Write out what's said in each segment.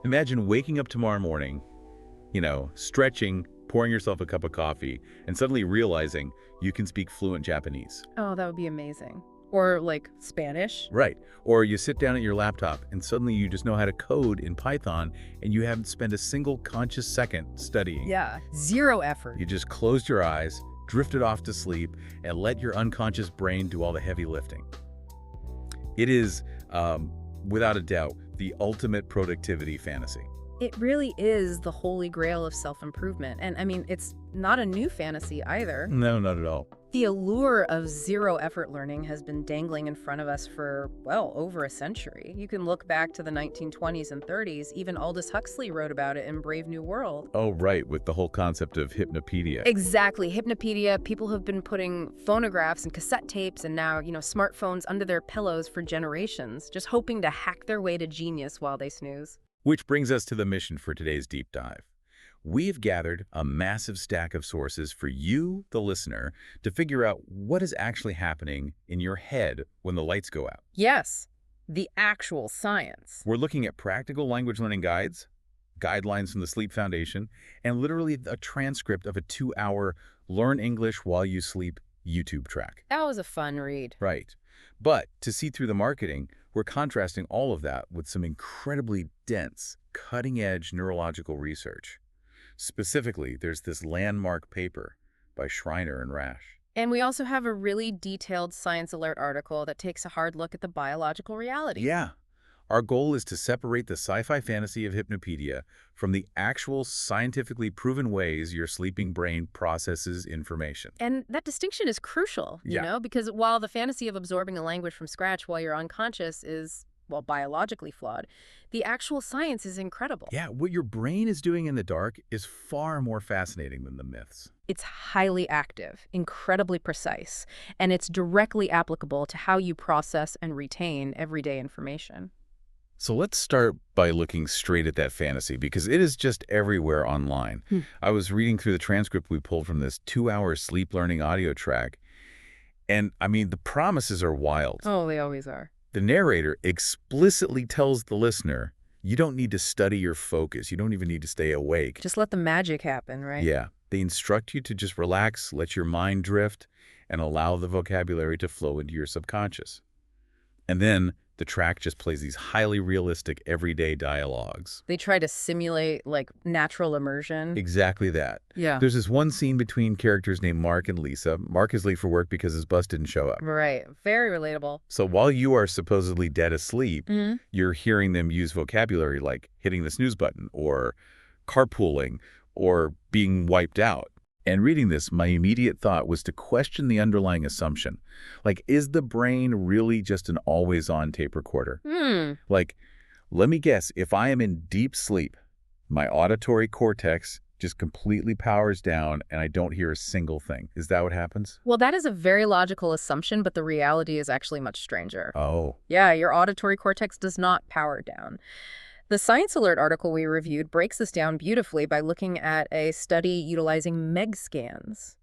Imagine waking up tomorrow morning, stretching, pouring yourself a cup of coffee, and suddenly realizing you can speak fluent Japanese. Oh, that would be amazing. Or like Spanish. Right. Or you sit down at your laptop and suddenly you just know how to code in Python and you haven't spent a single conscious second studying. Yeah, zero effort. You just closed your eyes, drifted off to sleep, and let your unconscious brain do all the heavy lifting. It is, without a doubt, the ultimate productivity fantasy. It really is the holy grail of self-improvement. And I mean, it's not a new fantasy either. No, not at all. The allure of zero-effort learning has been dangling in front of us for, well, over a century. You can look back to the 1920s and 30s. Even Aldous Huxley wrote about it in Brave New World. Oh, right, with the whole concept of hypnopedia. Exactly. Hypnopedia. People have been putting phonographs and cassette tapes and now, smartphones under their pillows for generations, just hoping to hack their way to genius while they snooze. Which brings us to the mission for today's deep dive. We've gathered a massive stack of sources for you, the listener, to figure out what is actually happening in your head when the lights go out. Yes, the actual science. We're looking at practical language learning guides, guidelines from the Sleep Foundation, and literally a transcript of a 2-hour Learn English While You Sleep YouTube track. That was a fun read. Right. But to see through the marketing, we're contrasting all of that with some incredibly dense, cutting-edge neurological research. Specifically, there's this landmark paper by Schreiner and Rasch. And we also have a really detailed Science Alert article that takes a hard look at the biological reality. Yeah. Our goal is to separate the sci-fi fantasy of hypnopedia from the actual scientifically proven ways your sleeping brain processes information. And that distinction is crucial, Yeah. because while the fantasy of absorbing a language from scratch while you're unconscious is, well, biologically flawed, the actual science is incredible. Yeah, what your brain is doing in the dark is far more fascinating than the myths. It's highly active, incredibly precise, and it's directly applicable to how you process and retain everyday information. So let's start by looking straight at that fantasy because it is just everywhere online. I was reading through the transcript we pulled from this 2-hour sleep learning audio track, and I mean, the promises are wild. Oh, they always are. The narrator explicitly tells the listener, you don't need to study your focus. You don't even need to stay awake. Just let the magic happen, right? Yeah. They instruct you to just relax, let your mind drift, and allow the vocabulary to flow into your subconscious. And then the track just plays these highly realistic everyday dialogues. They try to simulate, like, natural immersion. Exactly that. Yeah. There's this one scene between characters named Mark and Lisa. Mark is late for work because his bus didn't show up. Right. Very relatable. So while you are supposedly dead asleep, you're hearing them use vocabulary like hitting the snooze button or carpooling or being wiped out. And reading this, my immediate thought was to question the underlying assumption. Like, is the brain really just an always-on tape recorder? Like, let me guess, if I am in deep sleep, my auditory cortex just completely powers down and I don't hear a single thing. Is that what happens? Well, that is a very logical assumption, but the reality is actually much stranger. Oh. Yeah, your auditory cortex does not power down. The Science Alert article we reviewed breaks this down beautifully by looking at a study utilizing MEG scans,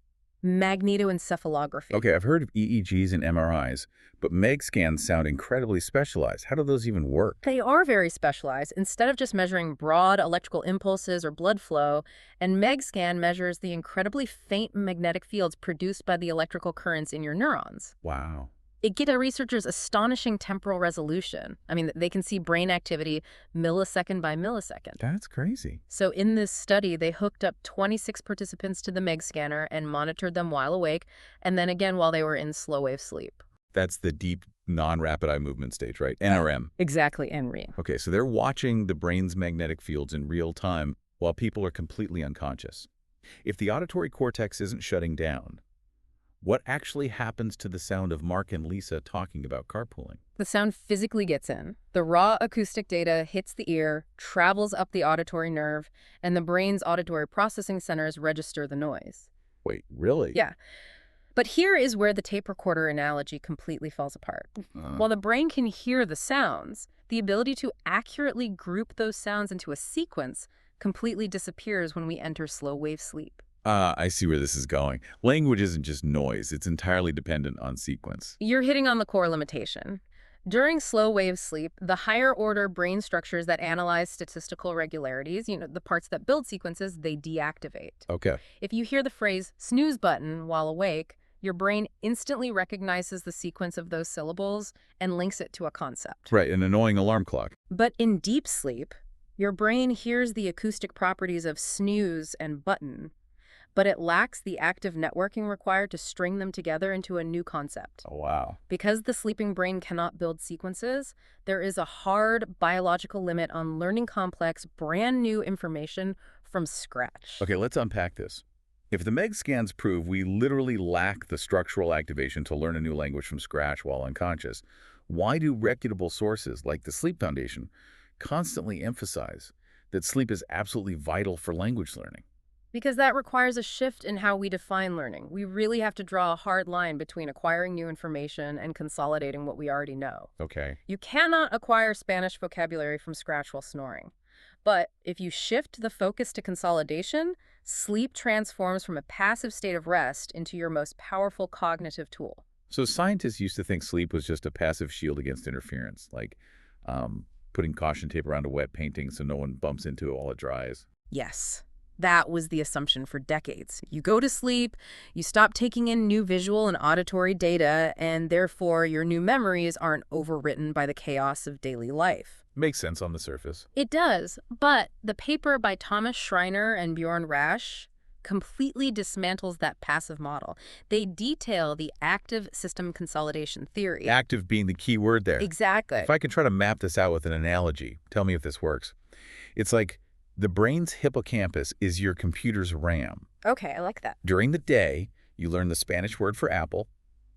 magnetoencephalography. Okay, I've heard of EEGs and MRIs, but MEG scans sound incredibly specialized. How do those even work? They are very specialized. Instead of just measuring broad electrical impulses or blood flow, an MEG scan measures the incredibly faint magnetic fields produced by the electrical currents in your neurons. Wow. It gives researchers astonishing temporal resolution. I mean, they can see brain activity millisecond by millisecond. That's crazy. So in this study, they hooked up 26 participants to the MEG scanner and monitored them while awake, and then again while they were in slow-wave sleep. That's the deep, non-rapid eye movement stage, right? NRM. Exactly, NREM. Okay, so they're watching the brain's magnetic fields in real time while people are completely unconscious. If the auditory cortex isn't shutting down, what actually happens to the sound of Mark and Lisa talking about carpooling? The sound physically gets in. The raw acoustic data hits the ear, travels up the auditory nerve, and the brain's auditory processing centers register the noise. Wait, really? Yeah. But here is where the tape recorder analogy completely falls apart. While the brain can hear the sounds, the ability to accurately group those sounds into a sequence completely disappears when we enter slow-wave sleep. I see where this is going. Language isn't just noise. It's entirely dependent on sequence. You're hitting on the core limitation. During slow wave sleep, the higher order brain structures that analyze statistical regularities, the parts that build sequences, they deactivate. Okay. If you hear the phrase snooze button while awake, your brain instantly recognizes the sequence of those syllables and links it to a concept. Right, an annoying alarm clock. But in deep sleep, your brain hears the acoustic properties of snooze and button, but it lacks the active networking required to string them together into a new concept. Oh, wow. Because the sleeping brain cannot build sequences, there is a hard biological limit on learning complex, brand new information from scratch. Okay, let's unpack this. If the MEG scans prove we literally lack the structural activation to learn a new language from scratch while unconscious, why do reputable sources like the Sleep Foundation constantly emphasize that sleep is absolutely vital for language learning? Because that requires a shift in how we define learning. We really have to draw a hard line between acquiring new information and consolidating what we already know. Okay. You cannot acquire Spanish vocabulary from scratch while snoring. But if you shift the focus to consolidation, sleep transforms from a passive state of rest into your most powerful cognitive tool. So scientists used to think sleep was just a passive shield against interference, like putting caution tape around a wet painting so no one bumps into it while it dries. Yes, that was the assumption for decades. You go to sleep, you stop taking in new visual and auditory data, and therefore your new memories aren't overwritten by the chaos of daily life. Makes sense on the surface. It does, but the paper by Thomas Schreiner and Bjorn Rasch completely dismantles that passive model. They detail the active system consolidation theory. Active being the key word there. Exactly. If I can try to map this out with an analogy, tell me if this works. It's like the brain's hippocampus is your computer's RAM. Okay, I like that. During the day, you learn the Spanish word for apple.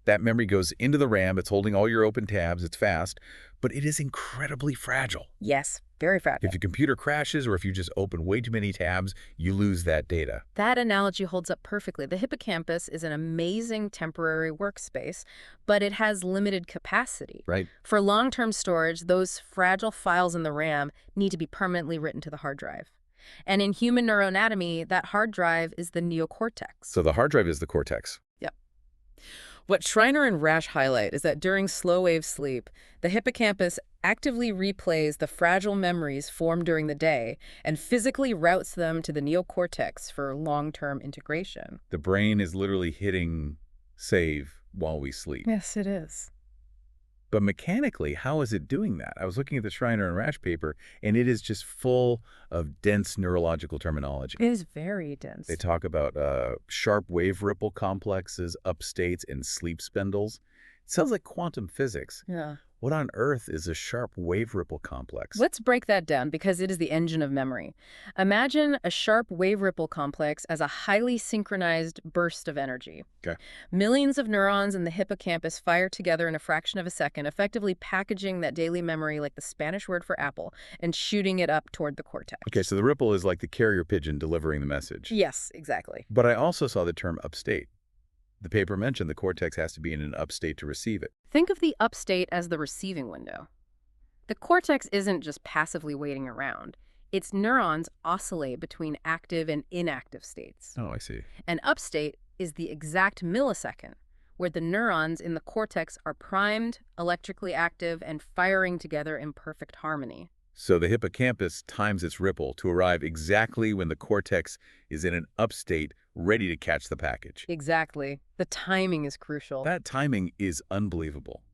That memory goes into the RAM. It's holding all your open tabs. It's fast, but it is incredibly fragile. Yes, very fragile. If your computer crashes or if you just open way too many tabs, you lose that data. That analogy holds up perfectly. The hippocampus is an amazing temporary workspace, but it has limited capacity. Right. For long-term storage, those fragile files in the RAM need to be permanently written to the hard drive. And in human neuroanatomy, that hard drive is the neocortex. So the hard drive is the cortex. Yep. What Schreiner and Rasch highlight is that during slow-wave sleep, the hippocampus actively replays the fragile memories formed during the day and physically routes them to the neocortex for long-term integration. The brain is literally hitting save while we sleep. Yes, it is. But mechanically, how is it doing that? I was looking at the Schreiner and Rasch paper, and it is just full of dense neurological terminology. It is very dense. They talk about sharp wave ripple complexes, upstates, and sleep spindles. It sounds like quantum physics. Yeah. What on earth is a sharp wave ripple complex? Let's break that down because it is the engine of memory. Imagine a sharp wave ripple complex as a highly synchronized burst of energy. Okay. Millions of neurons in the hippocampus fire together in a fraction of a second, effectively packaging that daily memory like the Spanish word for apple and shooting it up toward the cortex. Okay, so the ripple is like the carrier pigeon delivering the message. Yes, exactly. But I also saw the term upstate. The paper mentioned the cortex has to be in an upstate to receive it. Think of the upstate as the receiving window. The cortex isn't just passively waiting around. Its neurons oscillate between active and inactive states. Oh, I see. An upstate is the exact millisecond where the neurons in the cortex are primed, electrically active, and firing together in perfect harmony. So the hippocampus times its ripple to arrive exactly when the cortex is in an upstate, ready to catch the package. Exactly. The timing is crucial. That timing is unbelievable.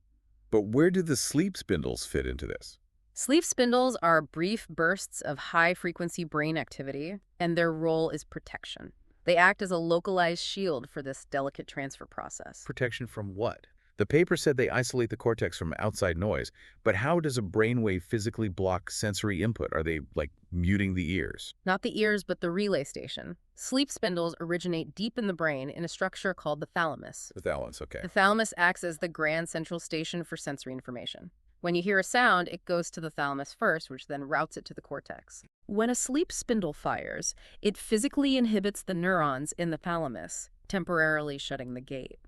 But where do the sleep spindles fit into this? Sleep spindles are brief bursts of high-frequency brain activity, and their role is protection. They act as a localized shield for this delicate transfer process. Protection from what? The paper said they isolate the cortex from outside noise, but how does a brainwave physically block sensory input? Are they, like, muting the ears? Not the ears, but the relay station. Sleep spindles originate deep in the brain in a structure called the thalamus. The thalamus, okay. The thalamus acts as the grand central station for sensory information. When you hear a sound, it goes to the thalamus first, which then routes it to the cortex. When a sleep spindle fires, it physically inhibits the neurons in the thalamus, temporarily shutting the gate.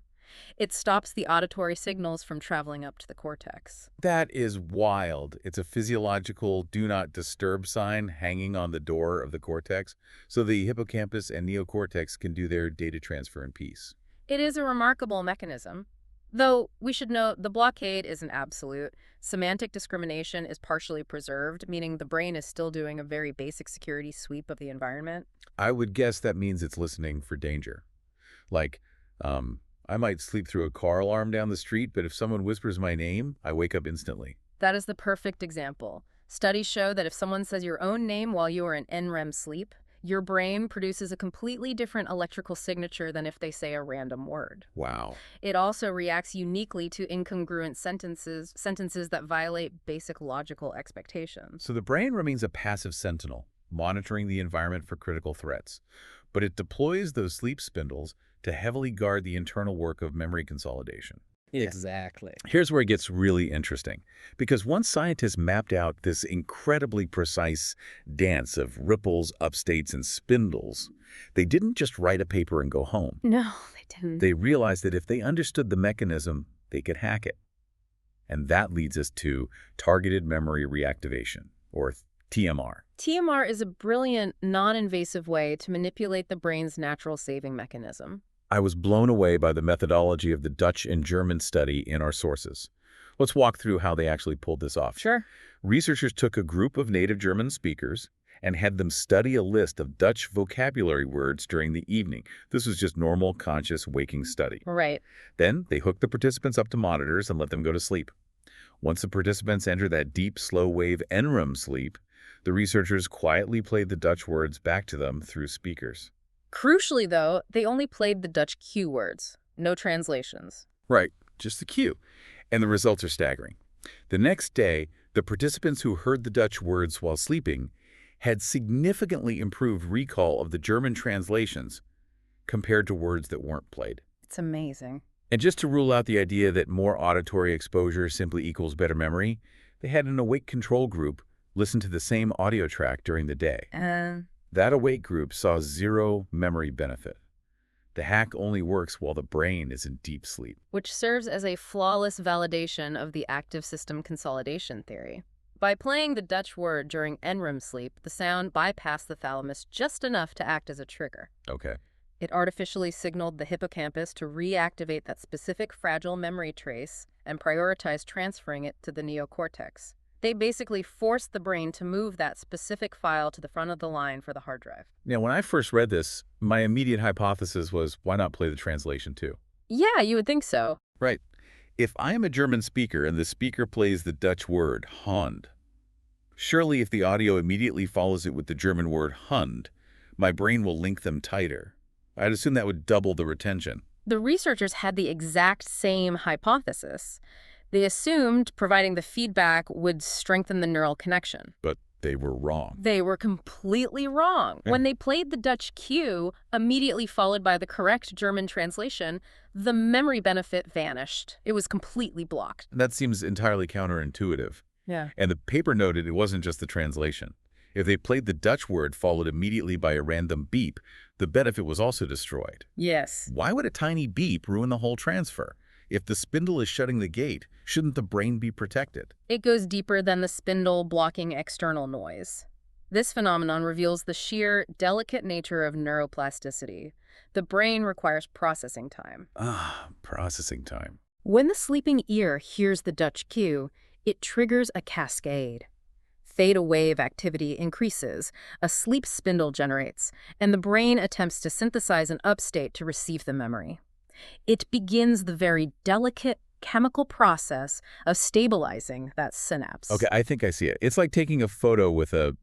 It stops the auditory signals from traveling up to the cortex. That is wild. It's a physiological do not disturb sign hanging on the door of the cortex, so the hippocampus and neocortex can do their data transfer in peace. It is a remarkable mechanism. Though we should note the blockade isn't absolute. Semantic discrimination is partially preserved, meaning the brain is still doing a very basic security sweep of the environment. I would guess that means it's listening for danger. Like, I might sleep through a car alarm down the street, but if someone whispers my name, I wake up instantly. That is the perfect example. Studies show that if someone says your own name while you are in NREM sleep, your brain produces a completely different electrical signature than if they say a random word. Wow. It also reacts uniquely to incongruent sentences that violate basic logical expectations. So the brain remains a passive sentinel, monitoring the environment for critical threats. But it deploys those sleep spindles to heavily guard the internal work of memory consolidation. Exactly. Here's where it gets really interesting, because once scientists mapped out this incredibly precise dance of ripples, upstates, and spindles, they didn't just write a paper and go home. No, they didn't. They realized that if they understood the mechanism, they could hack it. And that leads us to targeted memory reactivation, or TMR. TMR is a brilliant, non-invasive way to manipulate the brain's natural saving mechanism. I was blown away by the methodology of the Dutch and German study in our sources. Let's walk through how they actually pulled this off. Sure. Researchers took a group of native German speakers and had them study a list of Dutch vocabulary words during the evening. This was just normal, conscious, waking study. Right. Then they hooked the participants up to monitors and let them go to sleep. Once the participants entered that deep, slow-wave NREM sleep, the researchers quietly played the Dutch words back to them through speakers. Crucially, though, they only played the Dutch cue words, no translations. Right, just the cue. And the results are staggering. The next day, the participants who heard the Dutch words while sleeping had significantly improved recall of the German translations compared to words that weren't played. It's amazing. And just to rule out the idea that more auditory exposure simply equals better memory, they had an awake control group listen to the same audio track during the day. That awake group saw zero memory benefit. The hack only works while the brain is in deep sleep. Which serves as a flawless validation of the active system consolidation theory. By playing the Dutch word during NREM sleep, the sound bypassed the thalamus just enough to act as a trigger. Okay. It artificially signaled the hippocampus to reactivate that specific fragile memory trace and prioritize transferring it to the neocortex. They basically forced the brain to move that specific file to the front of the line for the hard drive. Now, when I first read this, my immediate hypothesis was, why not play the translation too? Yeah, you would think so. Right. If I am a German speaker and the speaker plays the Dutch word Hund, surely if the audio immediately follows it with the German word Hund, my brain will link them tighter. I'd assume that would double the retention. The researchers had the exact same hypothesis. They assumed providing the feedback would strengthen the neural connection. But they were wrong. They were completely wrong. Yeah. When they played the Dutch cue, immediately followed by the correct German translation, the memory benefit vanished. It was completely blocked. That seems entirely counterintuitive. Yeah. And the paper noted it wasn't just the translation. If they played the Dutch word followed immediately by a random beep, the benefit was also destroyed. Yes. Why would a tiny beep ruin the whole transfer? If the spindle is shutting the gate, shouldn't the brain be protected? It goes deeper than the spindle blocking external noise. This phenomenon reveals the sheer, delicate nature of neuroplasticity. The brain requires processing time. Processing time. When the sleeping ear hears the Dutch cue, it triggers a cascade. Theta wave activity increases, a sleep spindle generates, and the brain attempts to synthesize an upstate to receive the memory. It begins the very delicate chemical process of stabilizing that synapse. Okay, I think I see it. It's like taking a photo with a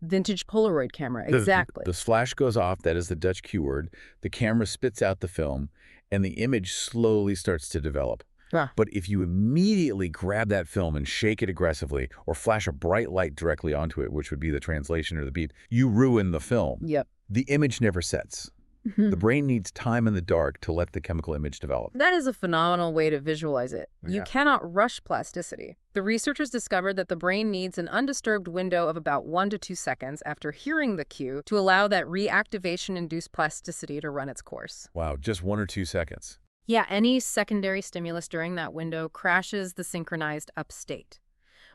vintage Polaroid camera, exactly. The flash goes off, that is the Dutch cue word. The camera spits out the film, and the image slowly starts to develop. But if you immediately grab that film and shake it aggressively or flash a bright light directly onto it, which would be the translation or the beep, you ruin the film. Yep. The image never sets. The brain needs time in the dark to let the chemical image develop. That is a phenomenal way to visualize it. You Yeah. cannot rush plasticity. The researchers discovered that the brain needs an undisturbed window of about 1 to 2 seconds after hearing the cue to allow that reactivation-induced plasticity to run its course. Wow, just 1 or 2 seconds. Yeah, any secondary stimulus during that window crashes the synchronized upstate.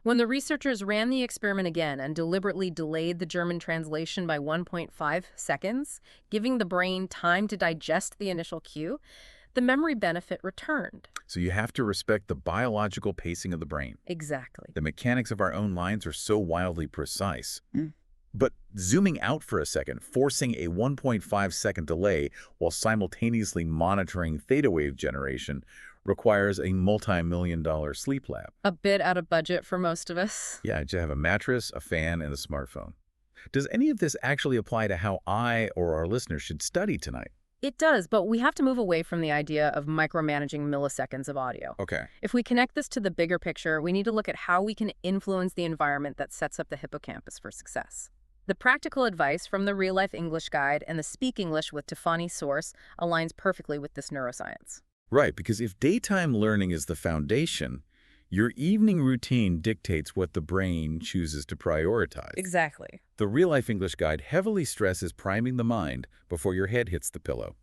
When the researchers ran the experiment again and deliberately delayed the German translation by 1.5 seconds, giving the brain time to digest the initial cue, the memory benefit returned. So you have to respect the biological pacing of the brain. Exactly. The mechanics of our own minds are so wildly precise. But zooming out for a second, forcing a 1.5-second delay while simultaneously monitoring theta wave generation requires a multi-million-dollar sleep lab. A bit out of budget for most of us. Yeah, you have a mattress, a fan, and a smartphone. Does any of this actually apply to how I or our listeners should study tonight? It does, but we have to move away from the idea of micromanaging milliseconds of audio. Okay. If we connect this to the bigger picture, we need to look at how we can influence the environment that sets up the hippocampus for success. The practical advice from the Real Life English Guide and the Speak English with Tiffany source aligns perfectly with this neuroscience. Right, because if daytime learning is the foundation, your evening routine dictates what the brain chooses to prioritize. Exactly. The Real Life English Guide heavily stresses priming the mind before your head hits the pillow.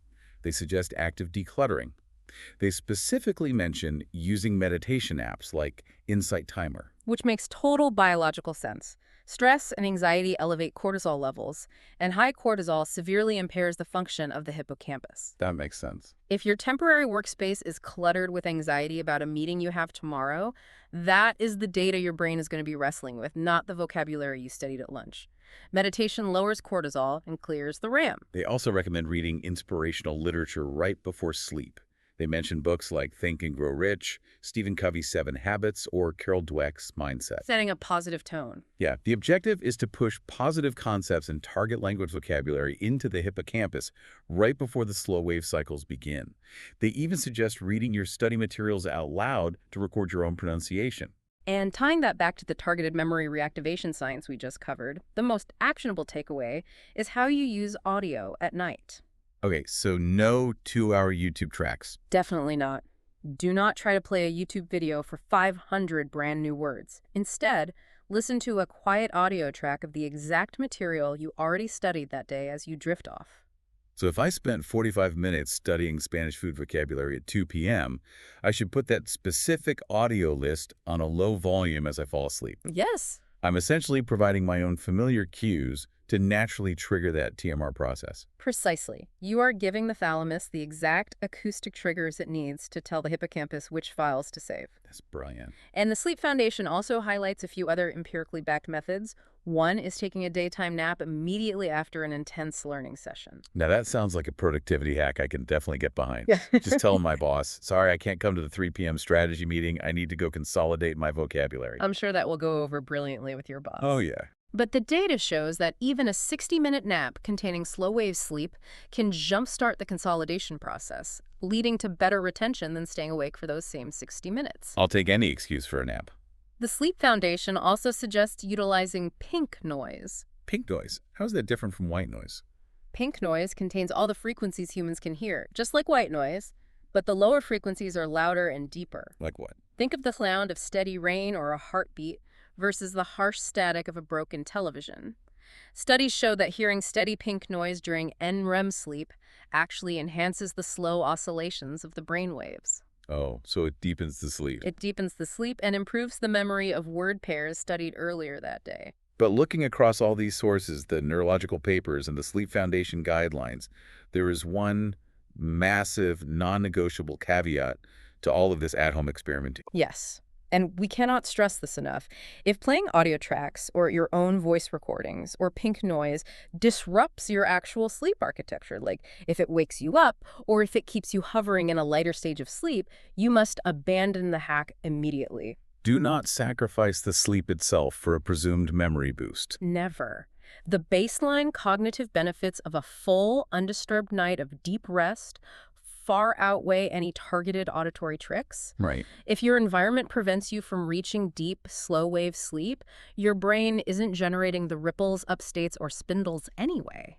They suggest active decluttering. They specifically mention using meditation apps like Insight Timer. Which makes total biological sense. Stress and anxiety elevate cortisol levels, and high cortisol severely impairs the function of the hippocampus. That makes sense. If your temporary workspace is cluttered with anxiety about a meeting you have tomorrow, that is the data your brain is going to be wrestling with, not the vocabulary you studied at lunch. Meditation lowers cortisol and clears the RAM. They also recommend reading inspirational literature right before sleep. They mention books like Think and Grow Rich, Stephen Covey's 7 Habits, or Carol Dweck's Mindset. Setting a positive tone. Yeah, the objective is to push positive concepts and target language vocabulary into the hippocampus right before the slow wave cycles begin. They even suggest reading your study materials out loud to record your own pronunciation. And tying that back to the targeted memory reactivation science we just covered, the most actionable takeaway is how you use audio at night. Okay, so no 2-hour YouTube tracks. Definitely not. Do not try to play a YouTube video for 500 brand new words. Instead, listen to a quiet audio track of the exact material you already studied that day as you drift off. So if I spent 45 minutes studying Spanish food vocabulary at 2 p.m., I should put that specific audio list on a low volume as I fall asleep. Yes. I'm essentially providing my own familiar cues to naturally trigger that TMR process. Precisely. You are giving the thalamus the exact acoustic triggers it needs to tell the hippocampus which files to save. That's brilliant. And the Sleep Foundation also highlights a few other empirically backed methods. One is taking a daytime nap immediately after an intense learning session. Now that sounds like a productivity hack I can definitely get behind. Yeah. Just tell my boss, sorry, I can't come to the 3 p.m. strategy meeting. I need to go consolidate my vocabulary. I'm sure that will go over brilliantly with your boss. Oh, yeah. But the data shows that even a 60-minute nap containing slow-wave sleep can jumpstart the consolidation process, leading to better retention than staying awake for those same 60 minutes. I'll take any excuse for a nap. The Sleep Foundation also suggests utilizing pink noise. Pink noise. How is that different from white noise? Pink noise contains all the frequencies humans can hear, just like white noise, but the lower frequencies are louder and deeper. Like what? Think of the sound of steady rain or a heartbeat versus the harsh static of a broken television. Studies show that hearing steady pink noise during NREM sleep actually enhances the slow oscillations of the brain waves. Oh, so it deepens the sleep. It deepens the sleep and improves the memory of word pairs studied earlier that day. But looking across all these sources, the neurological papers and the Sleep Foundation guidelines, there is one massive, non-negotiable caveat to all of this at-home experimenting. Yes. And we cannot stress this enough. If playing audio tracks or your own voice recordings or pink noise disrupts your actual sleep architecture, like if it wakes you up or if it keeps you hovering in a lighter stage of sleep, you must abandon the hack immediately. Do not sacrifice the sleep itself for a presumed memory boost. Never. The baseline cognitive benefits of a full, undisturbed night of deep rest far outweigh any targeted auditory tricks. Right. If your environment prevents you from reaching deep, slow-wave sleep, your brain isn't generating the ripples, upstates, or spindles anyway.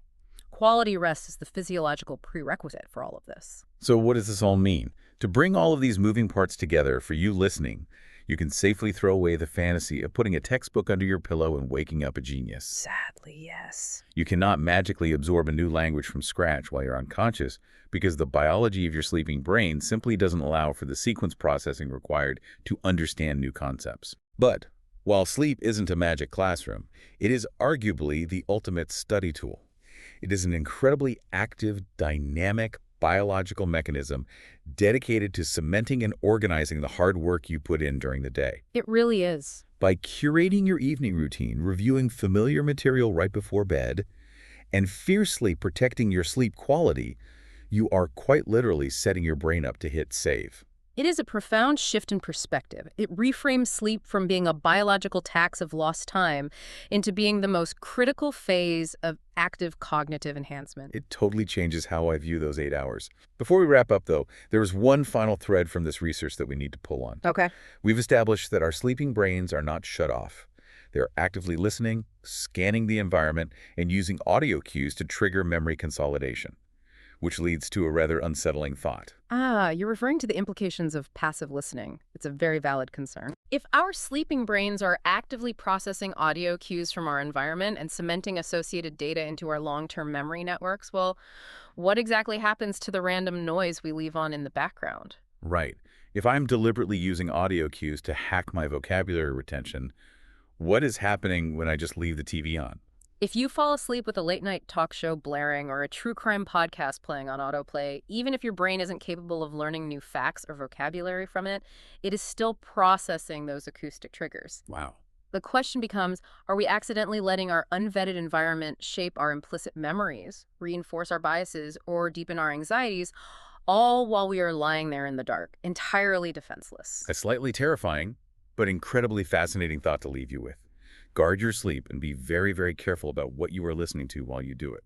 Quality rest is the physiological prerequisite for all of this. So what does this all mean? To bring all of these moving parts together for you listening, you can safely throw away the fantasy of putting a textbook under your pillow and waking up a genius. Sadly, yes. You cannot magically absorb a new language from scratch while you're unconscious because the biology of your sleeping brain simply doesn't allow for the sequence processing required to understand new concepts. But while sleep isn't a magic classroom, it is arguably the ultimate study tool. It is an incredibly active, dynamic, biological mechanism dedicated to cementing and organizing the hard work you put in during the day. It really is. By curating your evening routine, reviewing familiar material right before bed, and fiercely protecting your sleep quality, you are quite literally setting your brain up to hit save. It is a profound shift in perspective. It reframes sleep from being a biological tax of lost time into being the most critical phase of active cognitive enhancement. It totally changes how I view those 8 hours. Before we wrap up, though, there is one final thread from this research that we need to pull on. Okay. We've established that our sleeping brains are not shut off. They're actively listening, scanning the environment, and using audio cues to trigger memory consolidation, which leads to a rather unsettling thought. You're referring to the implications of passive listening. It's a very valid concern. If our sleeping brains are actively processing audio cues from our environment and cementing associated data into our long-term memory networks, well, what exactly happens to the random noise we leave on in the background? Right. If I'm deliberately using audio cues to hack my vocabulary retention, what is happening when I just leave the TV on? If you fall asleep with a late-night talk show blaring or a true crime podcast playing on autoplay, even if your brain isn't capable of learning new facts or vocabulary from it, it is still processing those acoustic triggers. Wow. The question becomes, are we accidentally letting our unvetted environment shape our implicit memories, reinforce our biases, or deepen our anxieties, all while we are lying there in the dark, entirely defenseless? A slightly terrifying, but incredibly fascinating thought to leave you with. Guard your sleep and be very, very careful about what you are listening to while you do it.